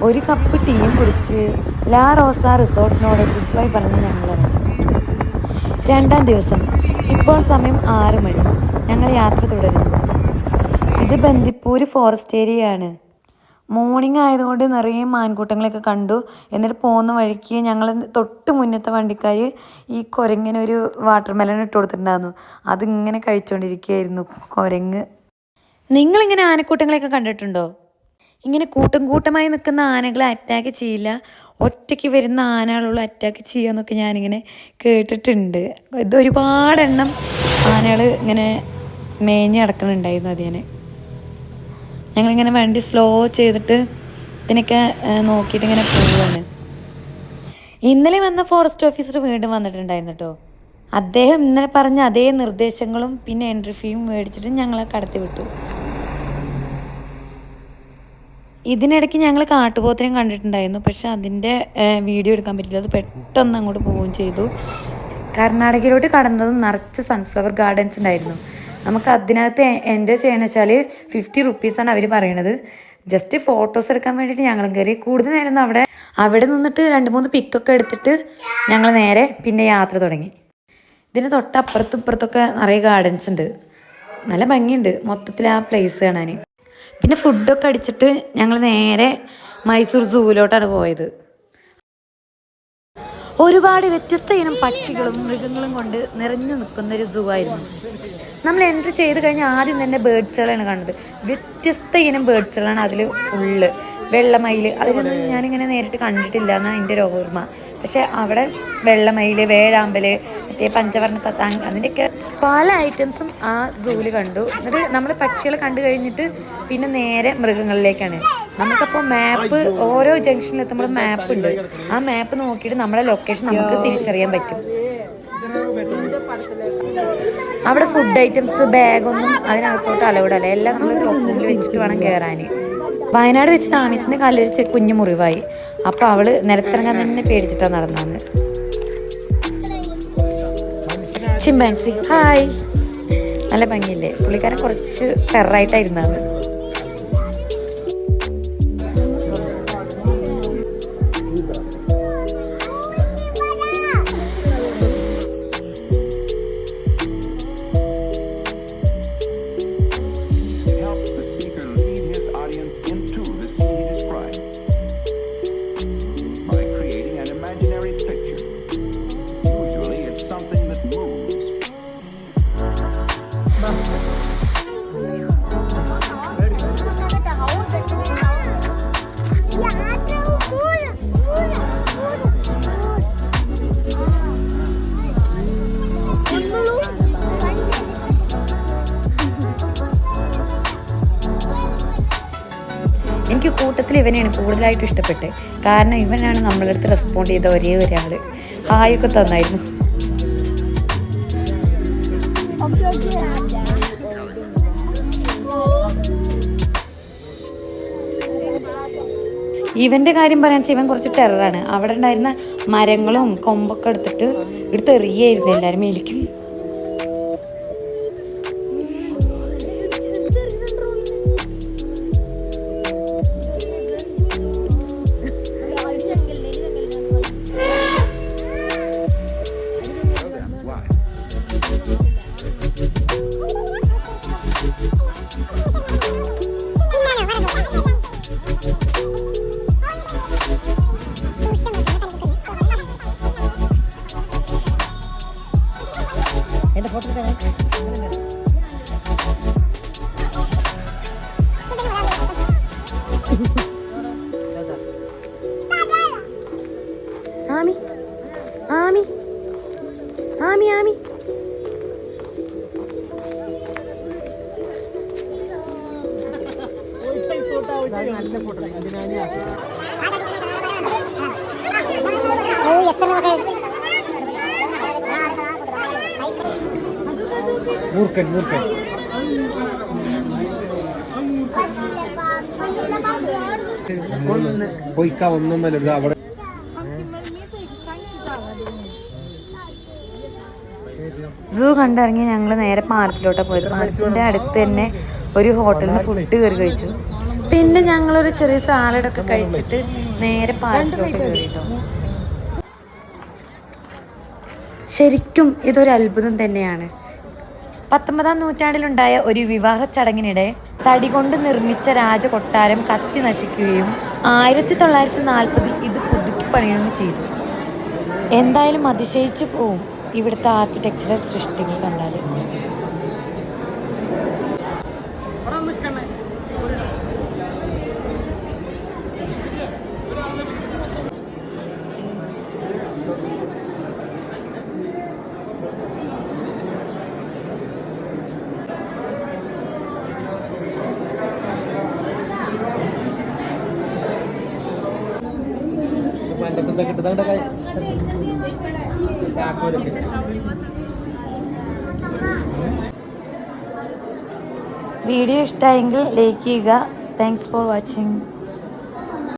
ഒരു കപ്പ് ടീയും കുടിച്ച് ലാ റോസ റിസോർട്ടിനോട് ഗുഡ് ബൈ പറഞ്ഞ് ഞങ്ങൾ ഇറങ്ങി. രണ്ടാം ദിവസം. ഇപ്പോൾ സമയം 6 മണി. ഞങ്ങൾ യാത്ര തുടരുന്നു. ഇത് ബന്ദിപ്പൂര് ഫോറസ്റ്റ് ഏരിയയാണ്. മോർണിംഗ് ആയതുകൊണ്ട് നിറയെ മാൻകൂട്ടങ്ങളൊക്കെ കണ്ടു. എന്നിട്ട് പോകുന്ന വഴിക്ക് ഞങ്ങൾ തൊട്ട് മുന്നത്തെ വണ്ടിക്കാർ ഈ കുരങ്ങിനൊരു വാട്ടർ മെലൺ ഇട്ട് കൊടുത്തിട്ടുണ്ടായിരുന്നു. അതിങ്ങനെ കഴിച്ചുകൊണ്ടിരിക്കുകയായിരുന്നു കുരങ്ങ്. നിങ്ങളിങ്ങനെ ആനക്കൂട്ടങ്ങളെയൊക്കെ കണ്ടിട്ടുണ്ടോ? ഇങ്ങനെ കൂട്ടം കൂട്ടമായി നിൽക്കുന്ന ആനകളെ അറ്റാക്ക് ചെയ്യില്ല, ഒറ്റയ്ക്ക് വരുന്ന ആനകളുള്ള അറ്റാക്ക് ചെയ്യുക എന്നൊക്കെ ഞാനിങ്ങനെ കേട്ടിട്ടുണ്ട്. ഇതൊരുപാടെണ്ണം ആനകൾ ഇങ്ങനെ മേഞ്ഞ് കിടക്കുന്നുണ്ടായിരുന്നു. അതിനെ ഞങ്ങളിങ്ങനെ വണ്ടി സ്ലോ ചെയ്തിട്ട് ഇതിനൊക്കെ നോക്കിയിട്ട് ഇങ്ങനെ പോവുകയാണ്. ഇന്നലെ വന്ന ഫോറസ്റ്റ് ഓഫീസർ വീണ്ടും വന്നിട്ടുണ്ടായിരുന്നു കേട്ടോ. അദ്ദേഹം ഇന്നലെ പറഞ്ഞ അതേ നിർദ്ദേശങ്ങളും പിന്നെ എൻട്രി ഫീയും മേടിച്ചിട്ട് ഞങ്ങളെ കടത്തി വിട്ടു. ഇതിനിടയ്ക്ക് ഞങ്ങൾ കാട്ടുപോത്തിനെയും കണ്ടിട്ടുണ്ടായിരുന്നു. പക്ഷെ അതിൻ്റെ വീഡിയോ എടുക്കാൻ പറ്റില്ല. അത് പെട്ടെന്ന് അങ്ങോട്ട് പോവുകയും ചെയ്തു. കർണാടകയിലോട്ട് കടന്നതും നിറച്ച് സൺഫ്ലവർ ഗാർഡൻസ് ഉണ്ടായിരുന്നു. നമുക്ക് അതിനകത്ത് എൻജോയ് ചെയ്യണമെന്ന് വെച്ചാൽ 50 റുപ്പീസാണ് അവർ പറയണത്. ജസ്റ്റ് ഫോട്ടോസ് എടുക്കാൻ വേണ്ടിയിട്ട് ഞങ്ങളും കയറി. കൂടുതൽ നേരം അവിടെ നിന്നിട്ട് 2-3 പിക്കൊക്കെ എടുത്തിട്ട് ഞങ്ങൾ നേരെ പിന്നെ യാത്ര തുടങ്ങി. ഇതിന് തൊട്ടപ്പുറത്തും ഇപ്പുറത്തൊക്കെ നിറയെ ഗാർഡൻസ് ഉണ്ട്. നല്ല ഭംഗിയുണ്ട് മൊത്തത്തിൽ ആ പ്ലേസ് കാണാൻ. പിന്നെ ഫുഡൊക്കെ അടിച്ചിട്ട് ഞങ്ങൾ നേരെ മൈസൂർ സൂവിലോട്ടാണ് പോയത്. ഒരുപാട് വ്യത്യസ്ത ഇനം പക്ഷികളും മൃഗങ്ങളും കൊണ്ട് നിറഞ്ഞു നിൽക്കുന്നൊരു സൂ ആയിരുന്നു. നമ്മൾ എൻട്രി ചെയ്ത് കഴിഞ്ഞാൽ ആദ്യം തന്നെ ബേഡ്സുകളാണ് കാണുന്നത്. വ്യത്യസ്ത ഇനം ബേഡ്സുകളാണ് അതിൽ ഫുള്ള്. വെള്ളമയിൽ അതിനൊന്നും ഞാനിങ്ങനെ നേരിട്ട് കണ്ടിട്ടില്ല എന്നാണ് എൻ്റെ ഒരു ഓർമ്മ. പക്ഷെ അവിടെ വെള്ളമയിൽ, വേഴാമ്പൽ, മറ്റേ പഞ്ചവർണ്ണ തത്താങ്, അതിൻ്റെയൊക്കെ പല ഐറ്റംസും ആ സൂവിൽ കണ്ടു. എന്നിട്ട് നമ്മൾ പക്ഷികളെ കണ്ടു കഴിഞ്ഞിട്ട് പിന്നെ നേരെ മൃഗങ്ങളിലേക്കാണ്. നമുക്കപ്പോൾ മാപ്പ് ഓരോ ജംഗ്ഷനിലെത്തുമ്പോൾ മാപ്പ് ഉണ്ട്. ആ മാപ്പ് നോക്കിയിട്ട് നമ്മുടെ ലൊക്കേഷൻ നമുക്ക് തിരിച്ചറിയാൻ പറ്റും. അവിടെ ഫുഡ് ഐറ്റംസ്, ബാഗൊന്നും അതിനകത്തോട്ട് അലൗഡല്ല. എല്ലാം നമ്മൾ ക്ലോക്ക് റൂമിൽ വെച്ചിട്ട് വേണം കയറാൻ. വയനാട് വെച്ചിട്ട് ആമീസിൻ്റെ കാലിൽ കുഞ്ഞു മുറിവായി. അപ്പോൾ അവൾ നിലത്തിറങ്ങാൻ തന്നെ പേടിച്ചിട്ടാണ് നടന്നത്. ചിമ്പാൻസി ഹായ്, നല്ല ഭംഗിയില്ലേ? പുള്ളിക്കാരൻ കുറച്ച് ടെററായിട്ടായിരുന്നത്. എനിക്ക് കൂട്ടത്തിൽ ഇവനെയാണ് കൂടുതലായിട്ടും ഇഷ്ടപ്പെട്ടത്. കാരണം ഇവനാണ് നമ്മളെ അടുത്ത് റെസ്പോണ്ട് ചെയ്ത ഒരേ ഒരാൾ. ഹായൊക്കെ തന്നായിരുന്നു. ഇവൻ്റെ കാര്യം പറയാന്ന് വെച്ചാൽ ഇവൻ കുറച്ച് ടെററാണ്. അവിടെ ഉണ്ടായിരുന്ന മരങ്ങളും കൊമ്പൊക്കെ എടുത്ത് എറിയായിരുന്നു എല്ലാവരും മേലിക്കും. ആമി ആമി ആമി ആമി മൂർഖൻ മൂർഖൻ പോയിക്ക ഒന്നൊന്നല്ല അവിടെ. സൂ കണ്ടിറങ്ങി ഞങ്ങൾ നേരെ പാലത്തിലോട്ടാണ് പോയത്. പാലത്തിൻ്റെ അടുത്ത് തന്നെ ഒരു ഹോട്ടലിൽ നിന്ന് ഫുഡ് കയറി കഴിച്ചു. പിന്നെ ഞങ്ങളൊരു ചെറിയ സാലഡൊക്കെ കഴിച്ചിട്ട് നേരെ പാലസിലോട്ട് കയറിട്ടോ. ശരിക്കും ഇതൊരു അത്ഭുതം തന്നെയാണ്. 19-ാം നൂറ്റാണ്ടിലുണ്ടായ ഒരു വിവാഹ ചടങ്ങിനിടെ തടി കൊണ്ട് നിർമ്മിച്ച രാജകൊട്ടാരം കത്തി നശിക്കുകയും 1940 ഇത് പുതുക്കി പണിയുകയും ചെയ്തു. എന്തായാലും അതിശയിച്ചു പോവും ഇവിടുത്തെ ആർക്കിടെക്ചറൽ സൃഷ്ടികൾ കണ്ടാൽ. പണ്ടത്തെ കിട്ടുന്ന വീഡിയോ ഇഷ്ടമായെങ്കിൽ ലൈക്ക് ചെയ്യുക. Thanks for watching.